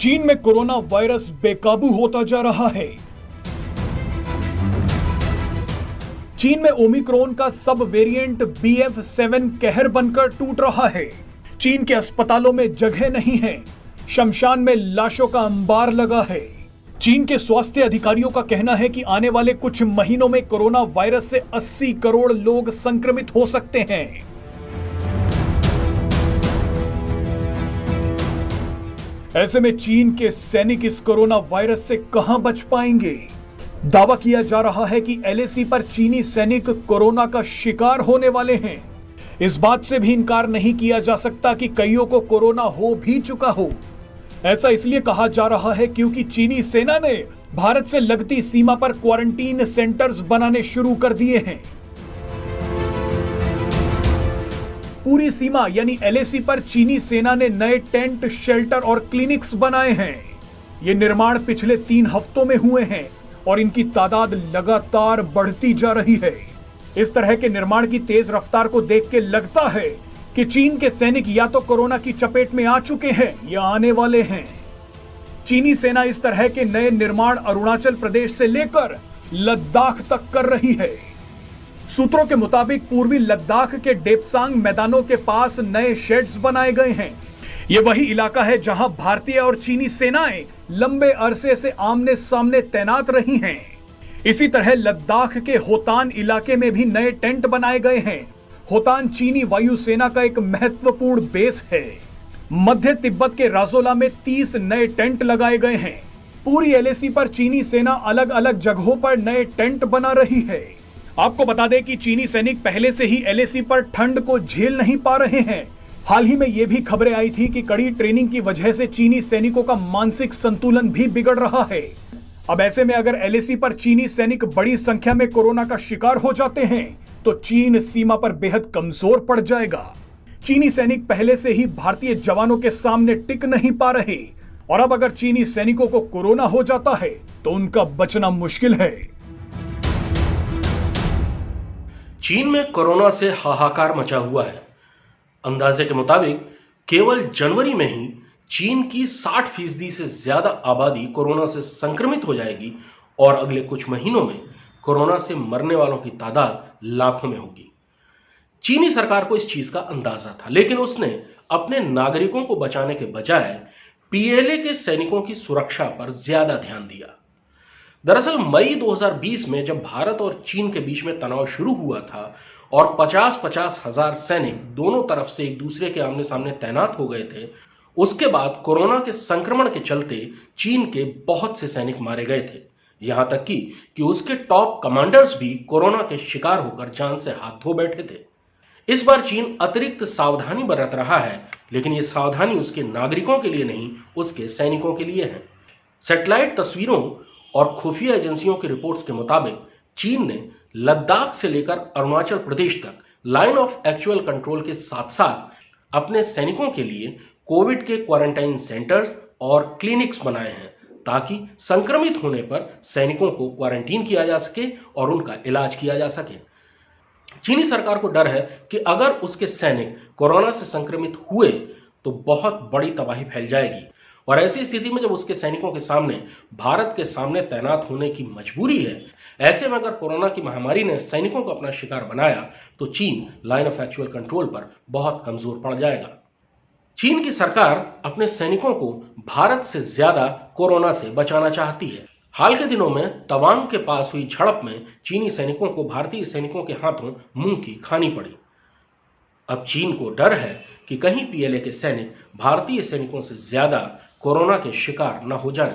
चीन में corona virus बेकाबू होता जा रहा है। चीन में ओमिक्रॉन का सब वेरिएंट BF7 कहर बनकर टूट रहा है। चीन के अस्पतालों में जगह नहीं है, शमशान में लाशों का अंबार लगा है। चीन के स्वास्थ्य अधिकारियों का कहना है कि आने वाले कुछ महीनों में कोरोना वायरस से 80 करोड़ लोग संक्रमित हो सकते हैं। ऐसे में चीन के सैनिक इस कोरोना वायरस से कहां बच पाएंगे? दावा किया जा रहा है कि LAC पर चीनी सैनिक कोरोना का शिकार होने वाले हैं। इस बात से भी इनकार नहीं किया जा सकता कि कईयों को कोरोना हो भी चुका हो। ऐसा इसलिए कहा जा रहा है क्योंकि चीनी सेना ने भारत से लगती सीमा पर क्वारंटीन सेंटर्स बनाने शुरू कर दिए हैं। पूरी सीमा यानी LAC पर चीनी सेना ने नए टेंट, शेल्टर और क्लिनिक्स बनाए हैं। ये निर्माण पिछले 3 हफ्तों में हुए हैं और इनकी तादाद लगातार बढ़ती जा रही है। इस तरह के निर्माण की तेज रफ्तार को देख के लगता है कि चीन के सैनिक या तो कोरोना की चपेट में आ चुके हैं या आने वाले हैं। चीनी सेना इस तरह के नए निर्माण अरुणाचल प्रदेश से लेकर लद्दाख तक कर रही है। सूत्रों के मुताबिक पूर्वी लद्दाख के डेपसांग मैदानों के पास नए शेड्स बनाए गए हैं। यह वही इलाका है जहां भारतीय और चीनी सेनाएं लंबे अरसे से आमने सामने तैनात रही हैं। इसी तरह लद्दाख के होतान इलाके में भी नए टेंट बनाए गए हैं। होतान चीनी वायुसेना का एक महत्वपूर्ण बेस है। मध्य तिब्बत के राजोला में 30 नए टेंट लगाए गए हैं। पूरी LAC पर चीनी सेना अलग अलग जगहों पर नए टेंट बना रही है। आपको बता दें कि चीनी सैनिक पहले से ही LAC पर ठंड को झेल नहीं पा रहे हैं। हाल ही में यह भी खबरें आई थी कि कड़ी ट्रेनिंग की वजह से चीनी सैनिकों का मानसिक संतुलन भी बिगड़ रहा है। अब ऐसे में अगर LAC पर चीनी सैनिक बड़ी संख्या में कोरोना का शिकार हो जाते हैं तो चीन सीमा पर बेहद कमजोर पड़ जाएगा। चीनी सैनिक पहले से ही भारतीय जवानों के सामने टिक नहीं पा रहे और अब अगर चीनी सैनिकों को कोरोना हो जाता है तो उनका बचना मुश्किल है। चीन में कोरोना से हाहाकार मचा हुआ है। अंदाजे के मुताबिक केवल जनवरी में ही चीन की 60% से ज्यादा आबादी कोरोना से संक्रमित हो जाएगी और अगले कुछ महीनों में कोरोना से मरने वालों की तादाद लाखों में होगी। चीनी सरकार को इस चीज का अंदाजा था, लेकिन उसने अपने नागरिकों को बचाने के बजाय PLA के सैनिकों की सुरक्षा पर ज्यादा ध्यान दिया। दरअसल मई 2020 में जब भारत और चीन के बीच में तनाव शुरू हुआ था और 50-50 हजार सैनिक दोनों तरफ से एक दूसरे के आमने सामने तैनात हो गए थे, उसके बाद कोरोना के संक्रमण के चलते चीन के बहुत से सैनिक मारे गए थे। यहां तक कि उसके टॉप कमांडर्स भी कोरोना के शिकार होकर जान से हाथ धो बैठे थे। इस बार चीन अतिरिक्त सावधानी बरत रहा है, लेकिन यह सावधानी उसके नागरिकों के लिए नहीं, उसके सैनिकों के लिए है। सैटेलाइट तस्वीरों और खुफिया एजेंसियों की रिपोर्ट्स के मुताबिक चीन ने लद्दाख से लेकर अरुणाचल प्रदेश तक लाइन ऑफ एक्चुअल कंट्रोल के साथ साथ अपने सैनिकों के लिए कोविड के क्वारंटाइन सेंटर्स और क्लिनिक्स बनाए हैं, ताकि संक्रमित होने पर सैनिकों को क्वारंटीन किया जा सके और उनका इलाज किया जा सके। चीनी सरकार को डर है कि अगर उसके सैनिक कोरोना से संक्रमित हुए तो बहुत बड़ी तबाही फैल जाएगी और ऐसी स्थिति में जब उसके सैनिकों के सामने भारत के सामने तैनात होने की मजबूरी है, ऐसे में अगर कोरोना की महामारी ने सैनिकों को अपना शिकार बनाया तो चीन लाइन ऑफ एक्चुअल कंट्रोल पर बहुत कमजोर पड़ जाएगा। चीन की सरकार अपने सैनिकों को भारत से ज्यादा कोरोना से बचाना चाहती है। हाल के दिनों में तवांग के पास हुई झड़प में चीनी सैनिकों को भारतीय सैनिकों के हाथों मुंह की खानी पड़ी। अब चीन को डर है कि कहीं PLA के सैनिक भारतीय सैनिकों से ज्यादा कोरोना के शिकार न हो जाएं।